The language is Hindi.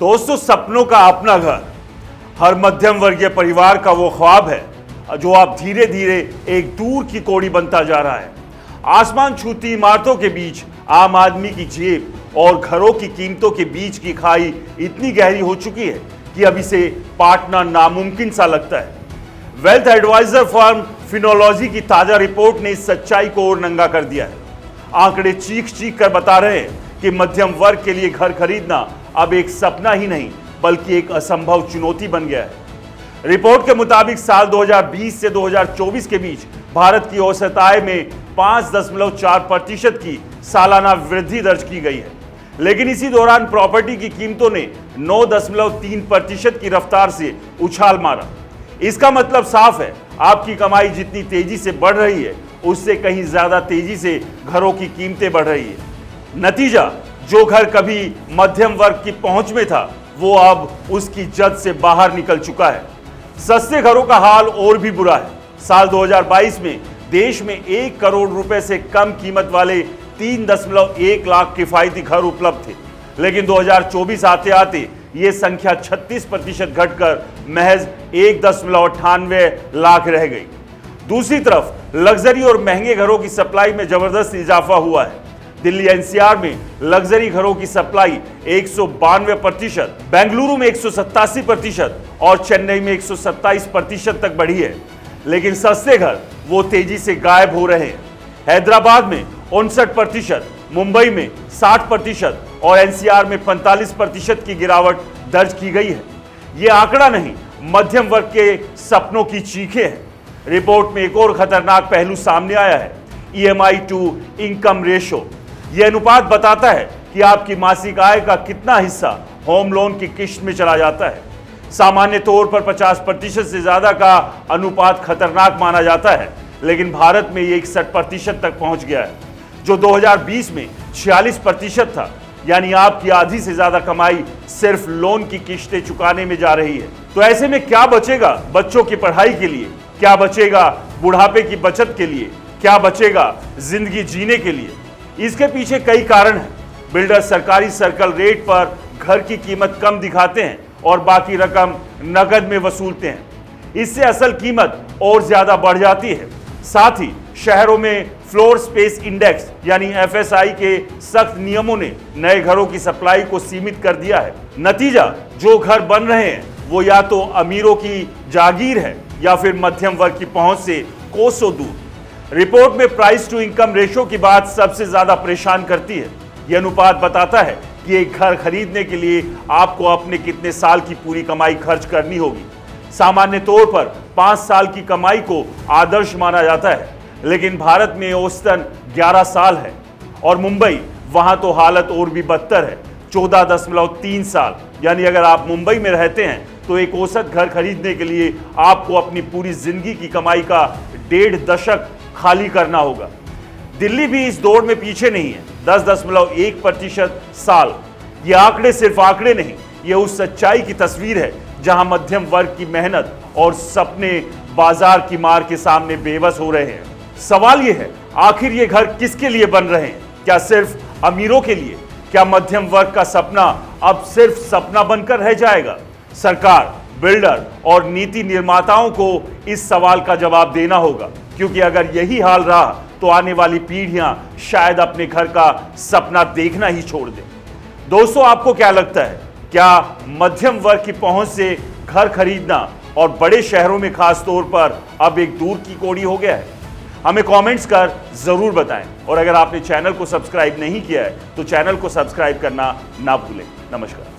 दोस्तों, सपनों का अपना घर हर मध्यम वर्गीय परिवार का वो ख्वाब है जो अब धीरे धीरे एक दूर की कौड़ी बनता जा रहा है। आसमान छूती इमारतों के बीच आम आदमी की जेब और घरों की कीमतों के बीच की खाई इतनी गहरी हो चुकी है कि अब इसे पाटना नामुमकिन सा लगता है। वेल्थ एडवाइजर फर्म फिनोलॉजी की ताजा रिपोर्ट ने इस सच्चाई को और नंगा कर दिया है। आंकड़े चीख चीख कर बता रहे हैं कि मध्यम वर्ग के लिए घर खरीदना अब एक सपना ही नहीं बल्कि एक असंभव चुनौती बन गया है। रिपोर्ट के मुताबिक साल 2020 से 2024 के बीच भारत की औसत आय में 5.4% की सालाना वृद्धि दर्ज की गई है, लेकिन इसी दौरान प्रॉपर्टी की कीमतों ने 9.3% की रफ्तार से उछाल मारा। इसका मतलब साफ है, आपकी कमाई जितनी तेजी से बढ़ रही है उससे कहीं ज्यादा तेजी से घरों की कीमतें बढ़ रही है। नतीजा, जो घर कभी मध्यम वर्ग की पहुंच में था वो अब उसकी जद से बाहर निकल चुका है। सस्ते घरों का हाल और भी बुरा है। साल 2022 में देश में 1 करोड़ रुपए से कम कीमत वाले 3.1 लाख किफायती घर उपलब्ध थे, लेकिन 2024 आते आते ये संख्या 36% घटकर महज 1.98 लाख रह गई। दूसरी तरफ लग्जरी और महंगे घरों की सप्लाई में जबरदस्त इजाफा हुआ है। दिल्ली एनसीआर में लग्जरी घरों की सप्लाई 192%, बेंगलुरु में 187% और चेन्नई में 127% तक बढ़ी है, लेकिन सस्ते घर वो तेजी से गायब हो रहे हैं। हैदराबाद में 59%, मुंबई में 60% और एनसीआर में 45% की गिरावट दर्ज की गई है। ये आंकड़ा नहीं, मध्यम वर्ग के सपनों की चीखें हैं। रिपोर्ट में एक और खतरनाक पहलू सामने आया है, ईएमआई टू इनकम रेशो। यह अनुपात बताता है कि आपकी मासिक आय का कितना हिस्सा होम लोन की किश्त में चला जाता है। सामान्य तौर पर 50% से ज्यादा का अनुपात खतरनाक माना जाता है, लेकिन भारत में ये 61% तक पहुंच गया है, जो 2020 में 46% था। यानी आपकी आधी से ज्यादा कमाई सिर्फ लोन की किश्तें चुकाने में जा रही है। तो ऐसे में क्या बचेगा बच्चों की पढ़ाई के लिए, क्या बचेगा बुढ़ापे की बचत के लिए, क्या बचेगा जिंदगी जीने के लिए? इसके पीछे कई कारण हैं। बिल्डर सरकारी सर्कल रेट पर घर की कीमत कम दिखाते हैं और बाकी रकम नकद में वसूलते हैं। इससे असल कीमत और ज्यादा बढ़ जाती है। साथ ही शहरों में फ्लोर स्पेस इंडेक्स यानी एफएसआई के सख्त नियमों ने नए घरों की सप्लाई को सीमित कर दिया है। नतीजा, जो घर बन रहे हैं वो या तो अमीरों की जागीर है या फिर मध्यम वर्ग की पहुंच से कोसों दूर। रिपोर्ट में प्राइस टू इनकम रेशो की बात सबसे ज्यादा परेशान करती है। यह अनुपात बताता है कि एक घर खरीदने के लिए आपको अपने कितने साल की पूरी कमाई खर्च करनी होगी। सामान्य तौर पर 5 साल की कमाई को आदर्श माना जाता है, लेकिन भारत में औसतन 11 साल है और मुंबई, वहां तो हालत और भी बदतर है, 14.3 साल। यानी अगर आप मुंबई में रहते हैं तो एक औसत घर खरीदने के लिए आपको अपनी पूरी जिंदगी की कमाई का 1.5 दशक खाली करना होगा। दिल्ली भी इस दौड़ में पीछे नहीं है, 10.1% साल। ये आंकड़े सिर्फ आंकड़े नहीं, ये उस सच्चाई की तस्वीर है जहां मध्यम वर्ग की मेहनत और सपने बाजार की मार के सामने बेबस हो रहे हैं। सवाल ये है, आखिर ये घर किसके लिए बन रहे हैं? क्या सिर्फ अमीरों के लिए? क्या मध्यम वर्ग का सपना अब सिर्फ सपना बनकर रह जाएगा? सरकार, बिल्डर और नीति निर्माताओं को इस सवाल का जवाब देना होगा, क्योंकि अगर यही हाल रहा तो आने वाली पीढ़ियां शायद अपने घर का सपना देखना ही छोड़ दें। दोस्तों, आपको क्या लगता है, क्या मध्यम वर्ग की पहुंच से घर खरीदना और बड़े शहरों में खास तौर पर अब एक दूर की कौड़ी हो गया है? हमें कमेंट्स कर जरूर बताएं और अगर आपने चैनल को सब्सक्राइब नहीं किया है तो चैनल को सब्सक्राइब करना ना भूलें। नमस्कार।